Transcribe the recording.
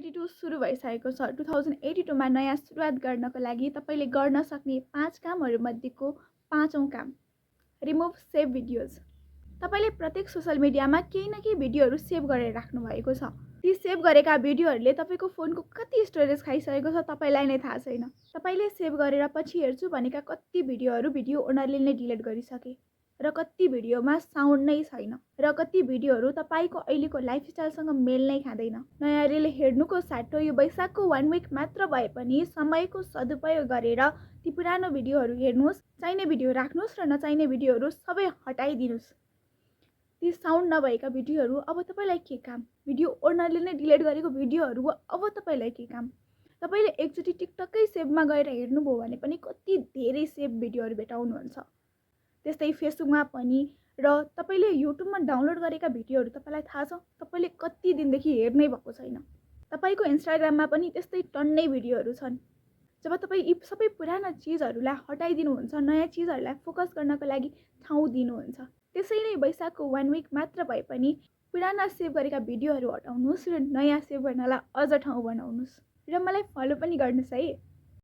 2082 सुरु भइसकेको छ। 2082 मा नयाँ सुरुवात गर्नको लागि तपाईले गर्न सक्ने 5 कामहरूमध्येको 5औं काम, रिमुभ सेभ भिडियोज। तपाईले प्रत्येक सोशल मिडियामा केही न केही भिडियोहरू सेभ गरेर राख्नु भएको छ। ती सेभ गरेका भिडियोहरूले तपाईको फोनको कति स्टोरेज खाइसकेको छ तपाईलाई नै थाहा छैन। तपाईले सेभ गरेर पछि हेर्छु भनेका कति भिडियो ओनरले नै डिलिट गरिसके र कति भिडियोमा साउन्ड नै छैन र कति भिडियोहरू तपाईको अहिलेको लाइफस्टाइलसँग मेल नै खाँदैन। नयाँ रिल हेर्नुको साटो यो वैशाखको 1 विक मात्र भए पनि समयको सदुपयोग गरेर ती पुरानो भिडियोहरू हेर्नुस्, चाहिने भिडियो राख्नुस् र नचाहिने भिडियोहरू सबै हटाइदिनुस्। ती साउन्ड नभएका भिडियोहरू अब तपाईलाई के काम? भिडियो ओनरले नै डिलिट गरेको भिडियोहरू अब तपाईलाई के काम? तपाईले एकचोटी टिकटकै सेभमा गएर हेर्नुभयो भने पनि कति धेरै सेभ भिडियोहरू भेटाउनुहुन्छ। त्यस्तै फेसबुकमा पनि र तपाईले युट्युबमा डाउनलोड गरेका भिडियोहरू तपाईलाई थाहा छ तपाईले कति दिनदेखि हेर्नै भएको छैन। तपाईको इन्स्टाग्राममा पनि त्यस्तै टन्नै भिडियोहरू छन्। जब तपाई यी सबै पुराना चीजहरूलाई हटाइदिनुहुन्छ, नयाँ चीजहरूलाई फोकस गर्नको लागि ठाउँ दिनुहुन्छ। त्यसैले वैशाखको 1 विक मात्र भए पनि पुराना सेभ गरेका भिडियोहरू हटाउनुस् र नयाँ सेभ गर्नलाई अझ ठाउँ बनाउनुस् र मलाई फलो पनि गर्नुस् है।